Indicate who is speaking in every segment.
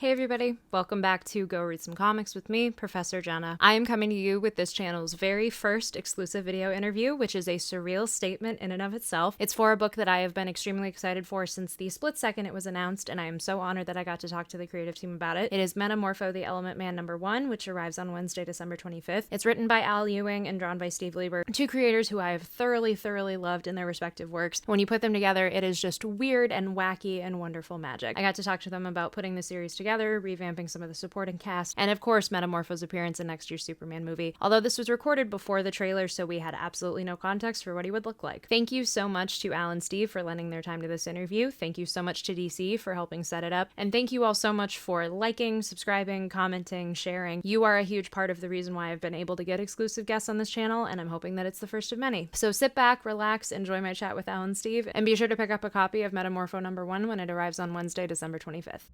Speaker 1: Hey everybody, welcome back to Go Read Some Comics with me, Professor Jenna. I am coming to you with this channel's very first exclusive video interview, which is a surreal statement in and of itself. It's for a book that I have been extremely excited for since the split second it was announced, and I am so honored that I got to talk to the creative team about it. It is Metamorpho, the Element Man #1, which arrives on Wednesday, December 25th. It's written by Ewing and drawn by Steve Lieber, two creators who I have thoroughly loved in their respective works. When you put them together, it is just weird and wacky and wonderful magic. I got to talk to them about putting the series together, revamping some of the supporting cast, and of course Metamorpho's appearance in next year's Superman movie. Although this was recorded before the trailer, so we had absolutely no context for what he would look like. Thank you so much to Al and Steve for lending their time to this interview. Thank you so much to DC for helping set it up. And thank you all so much for liking, subscribing, commenting, sharing. You are a huge part of the reason why I've been able to get exclusive guests on this channel, and I'm hoping that it's the first of many. So sit back, relax, enjoy my chat with Al and Steve, and be sure to pick up a copy of Metamorpho #1 when it arrives on Wednesday, December 25th.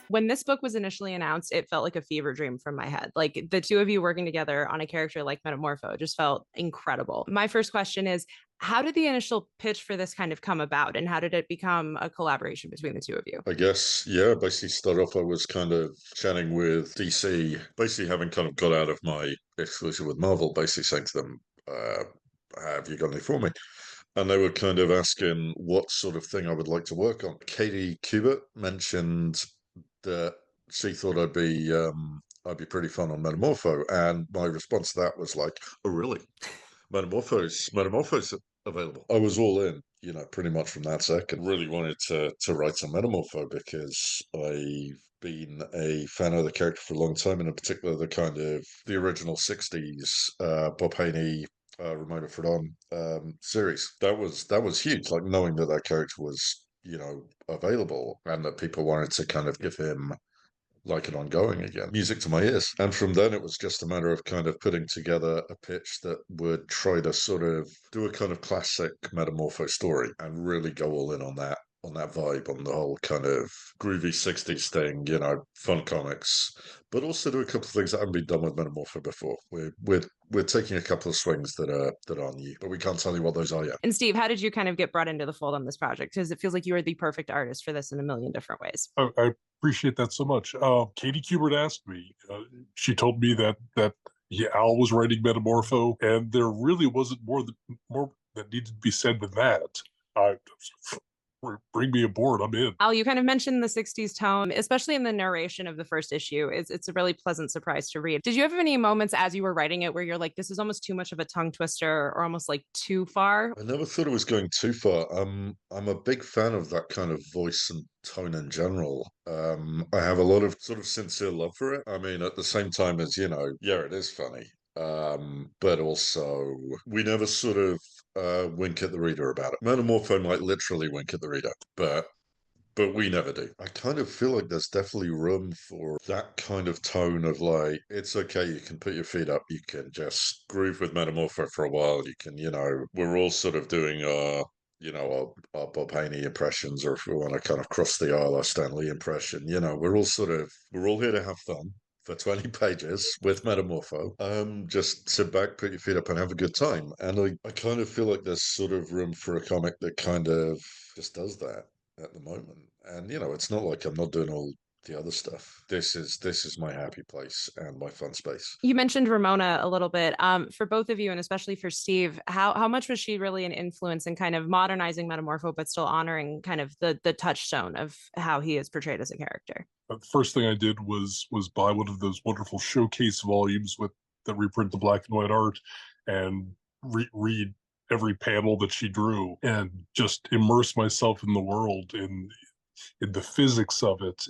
Speaker 1: When this book was initially announced, it felt like a fever dream from my head. Like the two of you working together on a character like Metamorpho just felt incredible. My first question is, how did the initial pitch for this kind of come about, and how did it become a collaboration between the two of you?
Speaker 2: I guess, yeah, basically started off, I was kind of chatting with DC, basically having kind of got out of my exclusive with Marvel, basically saying to them, have you got any for me? And they were kind of asking what sort of thing I would like to work on. Katie Kubert mentioned that she thought I'd be pretty fun on Metamorpho, and my response to that was like, "Oh, really? Metamorpho's available." I was all in, pretty much from that second. Really wanted to write some Metamorpho because I've been a fan of the character for a long time, and in particular the original '60s Bob Haney, Ramona Fradon series. That was huge. Like knowing that character was available, and that people wanted to kind of give him like an ongoing again. Music to my ears. And from then it was just a matter of kind of putting together a pitch that would try to sort of do a kind of classic Metamorpho story and really go all in on that vibe, on the whole kind of groovy 60s thing, fun comics, but also do a couple of things that haven't been done with Metamorpho before. We're taking a couple of swings that are new, but we can't tell you what those are yet.
Speaker 1: And Steve, how did you kind of get brought into the fold on this project? Because it feels like you are the perfect artist for this in a million different ways.
Speaker 3: I appreciate that so much. Katie Kubert asked me. She told me that yeah, Al was writing Metamorpho, and there really wasn't more that needed to be said than that. I bring me aboard. I'm in.
Speaker 1: Al, you kind of mentioned the 60s tone, especially in the narration of the first issue. It's a really pleasant surprise to read. Did you have any moments as you were writing it where you're like, this is almost too much of a tongue twister or almost like too far?
Speaker 2: I never thought it was going too far. I'm a big fan of that kind of voice and tone in general. I have a lot of sort of sincere love for it. I mean, at the same time as, yeah, it is funny. But also we never sort of wink at the reader about it. Metamorpho might literally wink at the reader, but we never do. I kind of feel like there's definitely room for that kind of tone of like, it's okay, you can put your feet up, you can just groove with Metamorpho for a while. You can, we're all sort of doing our Bob Haney impressions, or if we want to kind of cross the aisle, our Stan Lee impression. We're all here to have fun for 20 pages with Metamorpho. Just sit back, put your feet up, and have a good time. And I kind of feel like there's sort of room for a comic that kind of just does that at the moment. And it's not like I'm not doing all the other stuff. This is my happy place and my fun space.
Speaker 1: You mentioned Ramona a little bit. For both of you, and especially for Steve, how much was she really an influence in kind of modernizing Metamorpho, but still honoring kind of the touchstone of how he is portrayed as a character?
Speaker 3: The first thing I did was buy one of those wonderful showcase volumes that reprint the black and white art, and read every panel that she drew, and just immerse myself in the world, in the physics of it,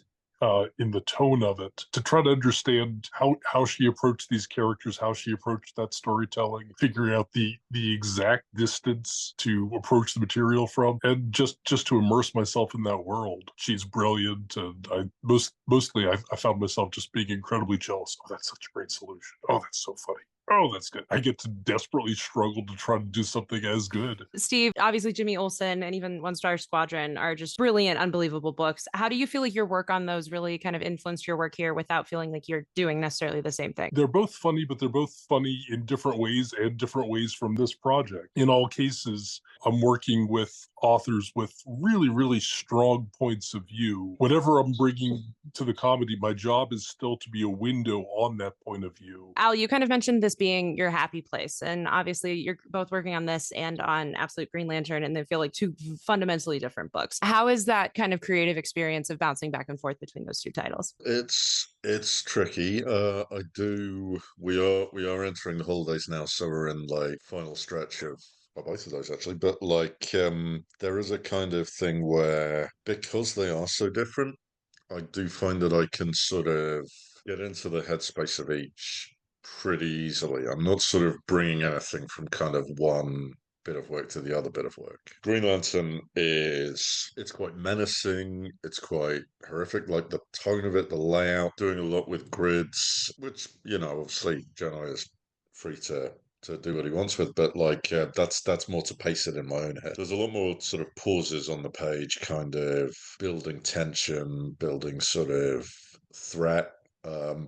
Speaker 3: in the tone of it, to try to understand how she approached these characters, how she approached that storytelling, figuring out the exact distance to approach the material from, and just to immerse myself in that world. She's brilliant, and I found myself just being incredibly jealous. Oh, that's such a great solution. Oh, that's so funny. Oh, that's good. I get to desperately struggle to try to do something as good.
Speaker 1: Steve, obviously Jimmy Olsen and even One Star Squadron are just brilliant, unbelievable books. How do you feel like your work on those really kind of influenced your work here without feeling like you're doing necessarily the same thing?
Speaker 3: They're both funny, but they're both funny in different ways and different ways from this project. In all cases, I'm working with authors with really, really strong points of view. Whatever I'm bringing to the comedy, my job is still to be a window on that point of view.
Speaker 1: Al, you kind of mentioned this being your happy place. And obviously, you're both working on this and on Absolute Green Lantern, and they feel like two fundamentally different books. How is that kind of creative experience of bouncing back and forth between those two titles?
Speaker 2: It's tricky. We are entering the holidays now, so we're in like final stretch of well, both of those actually. But like there is a kind of thing where because they are so different, I do find that I can sort of get into the headspace of each pretty easily. I'm not sort of bringing anything from kind of one bit of work to the other bit of work. Green Lantern it's quite menacing, it's quite horrific, like the tone of it, the layout, doing a lot with grids, which, obviously Jenna is free to do what he wants with, but like that's more to pace it in my own head. There's a lot more sort of pauses on the page, kind of building tension, building sort of threat,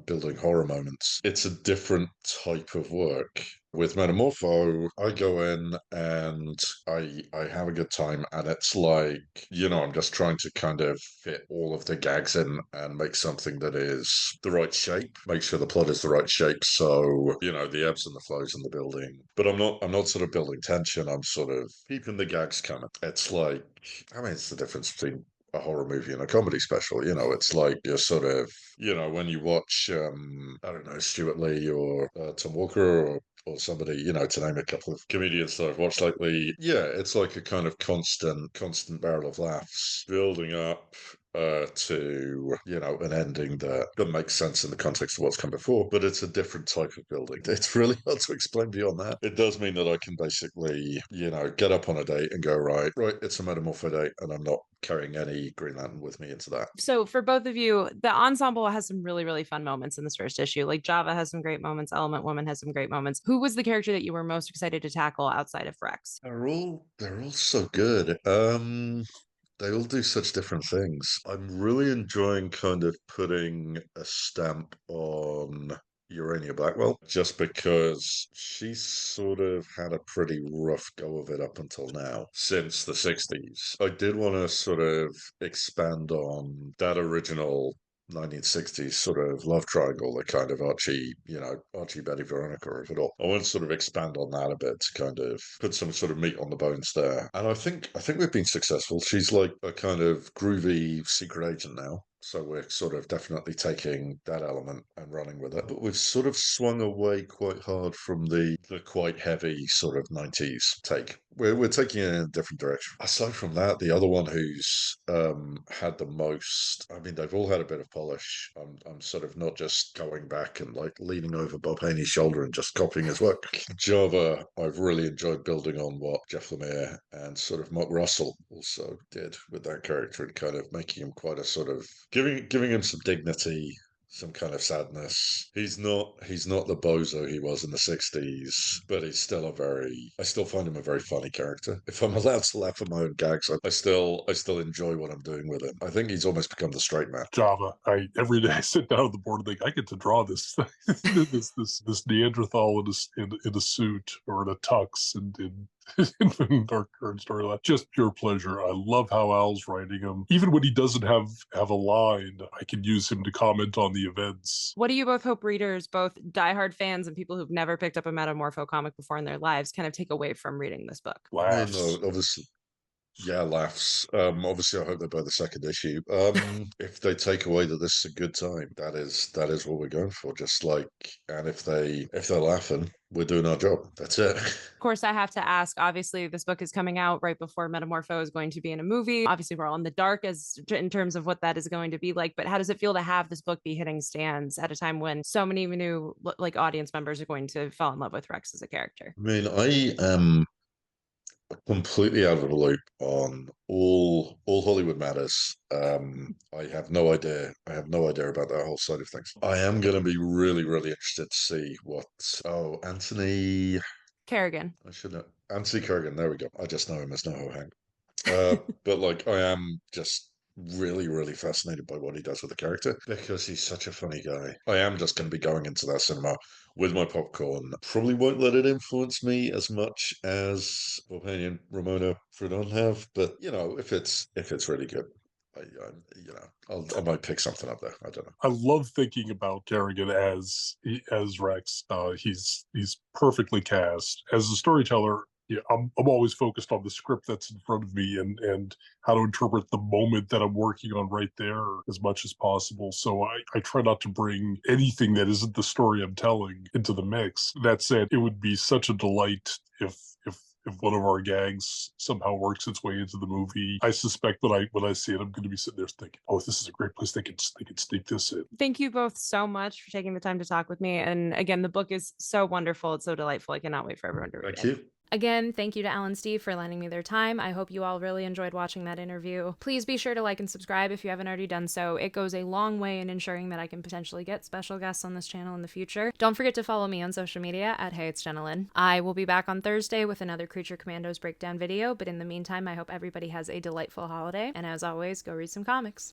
Speaker 2: building horror moments. It's a different type of work. With Metamorpho, I go in and I have a good time, and it's like, I'm just trying to kind of fit all of the gags in and make something that is the right shape, make sure the plot is the right shape. So, the ebbs and the flows in the building. But I'm not sort of building tension, I'm sort of keeping the gags coming. It's like, it's the difference between a horror movie and a comedy special. It's like you're sort of, when you watch, I don't know, Stuart Lee or Tom Walker or somebody, to name a couple of comedians that I've watched lately. Yeah, it's like a kind of constant barrel of laughs building up to an ending that makes sense in the context of what's come before, but it's a different type of building. It's really hard to explain beyond that. It does mean that I can basically get up on a date and go, right, it's a Metamorpho date, and I'm not carrying any Green Lantern with me into that.
Speaker 1: So for both of you, the ensemble has some really, really fun moments in this first issue. Like Java has some great moments, Element Woman has some great moments. Who was the character that you were most excited to tackle outside of Rex?
Speaker 2: They're all so good. They all do such different things. I'm really enjoying kind of putting a stamp on Urania Blackwell, just because she's sort of had a pretty rough go of it up until now, since the 60s. I did want to sort of expand on that original 1960s sort of love triangle, the kind of Archie, Betty, Veronica of it all. I want to sort of expand on that a bit to kind of put some sort of meat on the bones there. And I think we've been successful. She's like a kind of groovy secret agent now. So we're sort of definitely taking that element and running with it. But we've sort of swung away quite hard from the quite heavy sort of 90s take. We're taking it in a different direction. Aside from that, the other one who's had the most, they've all had a bit of polish. I'm sort of not just going back and like leaning over Bob Haney's shoulder and just copying his work. Java, I've really enjoyed building on what Jeff Lemire and sort of Mark Russell also did with that character, and kind of making him quite a sort of giving him some dignity, some kind of sadness. He's not the bozo he was in the 60s, but I still find him a very funny character. If I'm allowed to laugh at my own gags, I still enjoy what I'm doing with him. I think he's almost become the straight man.
Speaker 3: Java. I every day I sit down at the board and think I get to draw this this Neanderthal in a suit or in a tux and in Dark Current storyline. Just pure pleasure. I love how Al's writing him. Even when he doesn't have a line, I can use him to comment on the events.
Speaker 1: What do you both hope readers, both diehard fans and people who've never picked up a Metamorpho comic before in their lives, kind of take away from reading this book?
Speaker 3: Laughs.
Speaker 2: Obviously, yeah, laughs. Obviously, I hope they buy the second issue. If they take away that this is a good time, that is what we're going for. Just like, and if they're laughing, we're doing our job. That's it.
Speaker 1: Of course, I have to ask, obviously, this book is coming out right before Metamorpho is going to be in a movie. Obviously, we're all in the dark as in terms of what that is going to be like. But how does it feel to have this book be hitting stands at a time when so many new like audience members are going to fall in love with Rex as a character?
Speaker 2: I am completely out of the loop on all Hollywood matters. I have no idea. I have no idea about that whole side of things. I am going to be really, really interested to see what. Oh, Anthony.
Speaker 1: Kerrigan.
Speaker 2: I should know. Anthony Kurgan. There we go. I just know him as Noho Hank. But like, I am just really, really fascinated by what he does with the character because he's such a funny guy. I am just going to be going into that cinema with my popcorn. Probably won't let it influence me as much as opinion Ramona Fradon have, but you know, if it's really good, I might pick something up there. I don't know.
Speaker 3: I love thinking about Kerrigan as Rex. He's perfectly cast as a storyteller. Yeah, I'm always focused on the script that's in front of me and how to interpret the moment that I'm working on right there as much as possible. So I try not to bring anything that isn't the story I'm telling into the mix. That said, it would be such a delight if one of our gags somehow works its way into the movie. I suspect when I see it, I'm going to be sitting there thinking, "Oh, this is a great place. They could sneak this in."
Speaker 1: Thank you both so much for taking the time to talk with me. And again, the book is so wonderful. It's so delightful. I cannot wait for everyone to read
Speaker 2: Thank
Speaker 1: it.
Speaker 2: you.
Speaker 1: Again, thank you to Alan and Steve for lending me their time. I hope you all really enjoyed watching that interview. Please be sure to like and subscribe if you haven't already done so. It goes a long way in ensuring that I can potentially get special guests on this channel in the future. Don't forget to follow me on social media at Hey It's Jenna Lynn. I will be back on Thursday with another Creature Commandos breakdown video, but in the meantime, I hope everybody has a delightful holiday. And as always, go read some comics.